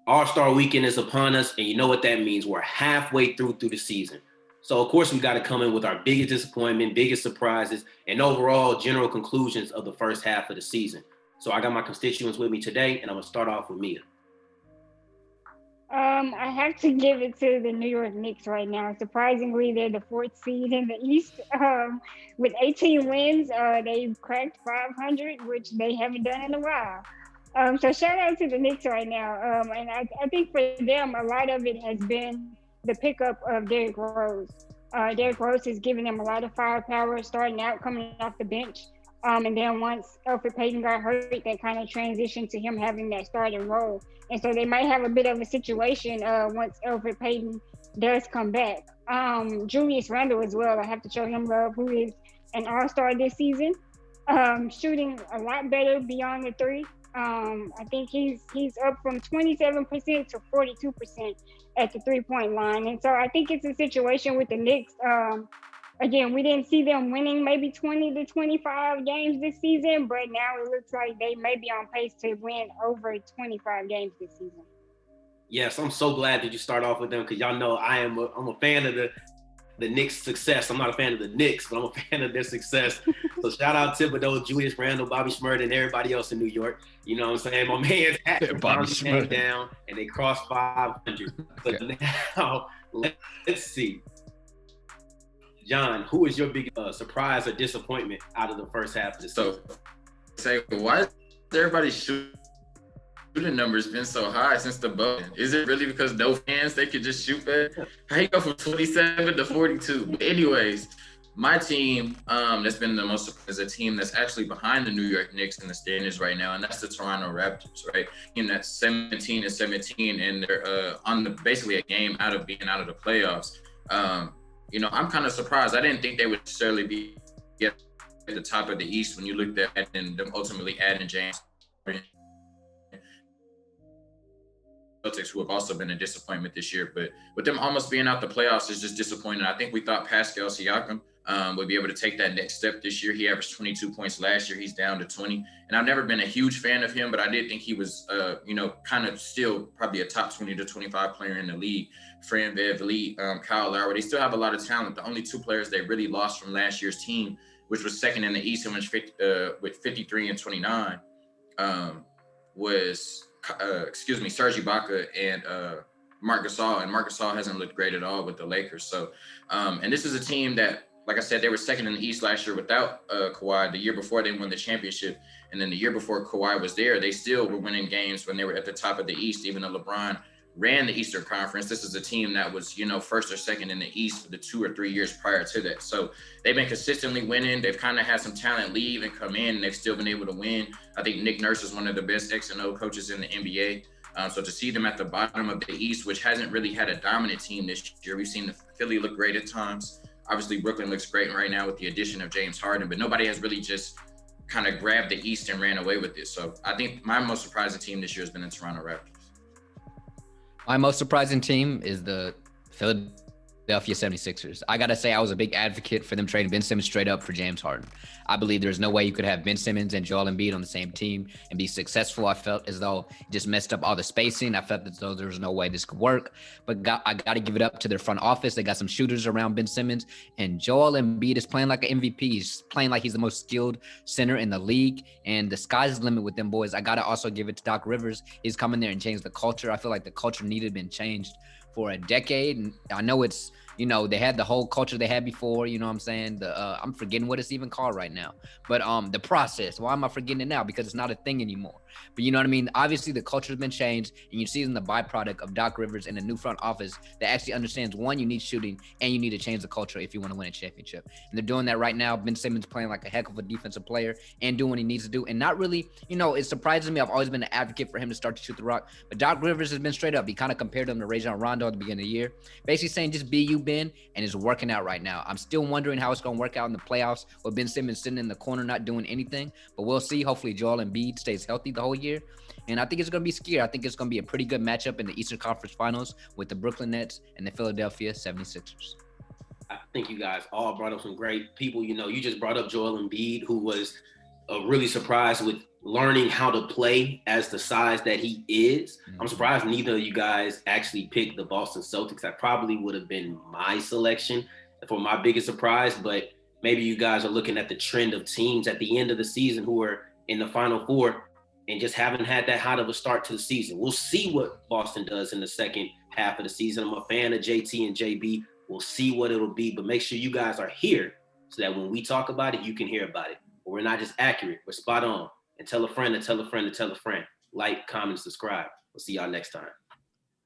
All-Star weekend is upon us, and you know what that means. We're halfway through the season. So, of course, we got to come in with our biggest disappointment, biggest surprises, and overall general conclusions of the first half of the season. So I got my constituents with me today, and I'm going to start off with Mia. I have to give it to the New York Knicks right now. Surprisingly, they're the fourth seed in the East. With 18 wins, they've cracked 500, which they haven't done in a while. So shout out to the Knicks right now. And I think for them, a lot of it has been the pickup of Derrick Rose. Derrick Rose has given them a lot of firepower starting out, coming off the bench. And then once Elfrid Payton got hurt, that kind of transitioned to him having that starting role. And so they might have a bit of a situation once Elfrid Payton does come back. Julius Randle as well. I have to show him love, who is an all-star this season, shooting a lot better beyond the three. I think he's up from 27% to 42% at the 3-point line. And so I think it's a situation with the Knicks. Again, we didn't see them winning maybe 20 to 25 games this season, but now it looks like they may be on pace to win over 25 games this season. Yes, I'm so glad that you start off with them because y'all know I'm a fan of the Knicks' success. I'm not a fan of the Knicks, but I'm a fan of their success. So shout out Thibodeau, Julius Randle, Bobby Shmurda, and everybody else in New York. You know what I'm saying? My man's hat Bobby Shmurda down, and they crossed 500. So now let's see. John, who is your biggest surprise or disappointment out of the first half of the season? So, why is everybody's shooting numbers been so high since the bubble? Is it really because no fans, they could just shoot better? How you go from 27 to 42? But anyways, my team that's been the most surprised is a team that's actually behind the New York Knicks in the standings right now, and that's the Toronto Raptors, right? And that's 17-17, and they're basically a game out of being out of the playoffs. I'm kind of surprised. I didn't think they would necessarily be at the top of the East when you looked at and them ultimately adding James Celtics, who have also been a disappointment this year. But with them almost being out the playoffs is just disappointing. I think we thought Pascal Siakam would be able to take that next step this year. He averaged 22 points last year. He's down to 20. And I've never been a huge fan of him, but I did think he was, kind of still probably a top 20 to 25 player in the league. Fran VanVleet, Kyle Lowry, they still have a lot of talent. The only two players they really lost from last year's team, which was second in the East and with 53 and 29, was Serge Ibaka and Marc Gasol. And Marc Gasol hasn't looked great at all with the Lakers. So, and this is a team that, like I said, they were second in the East last year without Kawhi. The year before they won the championship. And then the year before Kawhi was there, they still were winning games when they were at the top of the East, even though LeBron ran the Eastern Conference. This is a team that was, first or second in the East for the 2 or 3 years prior to that. So they've been consistently winning. They've kind of had some talent leave and come in, and they've still been able to win. I think Nick Nurse is one of the best X&O coaches in the NBA. So to see them at the bottom of the East, which hasn't really had a dominant team this year, we've seen the Philly look great at times. Obviously, Brooklyn looks great right now with the addition of James Harden, but nobody has really just kind of grabbed the East and ran away with it. So I think my most surprising team this year has been the Toronto Raptors. My most surprising team is the Philadelphia 76ers. I got to say, I was a big advocate for them trading Ben Simmons straight up for James Harden. I believe there's no way you could have Ben Simmons and Joel Embiid on the same team and be successful. I felt as though it just messed up all the spacing. I felt as though there was no way this could work. But I got to give it up to their front office. They got some shooters around Ben Simmons. And Joel Embiid is playing like an MVP. He's playing like he's the most skilled center in the league. And the sky's the limit with them boys. I got to also give it to Doc Rivers. He's come in there and changed the culture. I feel like the culture needed to been changed for a decade. And I know it's, they had the whole culture they had before, you know what I'm saying? I'm forgetting what it's even called right now. But the process, why am I forgetting it now? Because it's not a thing anymore. But you know what I mean? Obviously, the culture has been changed, and you see it in the byproduct of Doc Rivers and the new front office that actually understands, one, you need shooting, and you need to change the culture if you want to win a championship. And they're doing that right now. Ben Simmons playing like a heck of a defensive player and doing what he needs to do. And not really, it surprises me. I've always been an advocate for him to start to shoot the rock. But Doc Rivers has been straight up. He kind of compared him to Rajon Rondo at the beginning of the year, basically saying just be you, Ben, and it's working out right now. I'm still wondering how it's going to work out in the playoffs with Ben Simmons sitting in the corner not doing anything. But we'll see. Hopefully, Joel Embiid stays healthy the whole year. And I think it's going to be scary. I think it's going to be a pretty good matchup in the Eastern Conference Finals with the Brooklyn Nets and the Philadelphia 76ers. I think you guys all brought up some great people. You just brought up Joel Embiid, who was really surprised with learning how to play as the size that he is. I'm surprised neither of you guys actually picked the Boston Celtics. That probably would have been my selection for my biggest surprise, but maybe you guys are looking at the trend of teams at the end of the season who are in the Final Four and just haven't had that hot of a start to the season. We'll see what Boston does in the second half of the season. I'm a fan of JT and JB. We'll see what it'll be, but make sure you guys are here so that when we talk about it, you can hear about it. But we're not just accurate, we're spot on. And tell a friend to tell a friend to tell a friend. Like, comment, subscribe. We'll see y'all next time.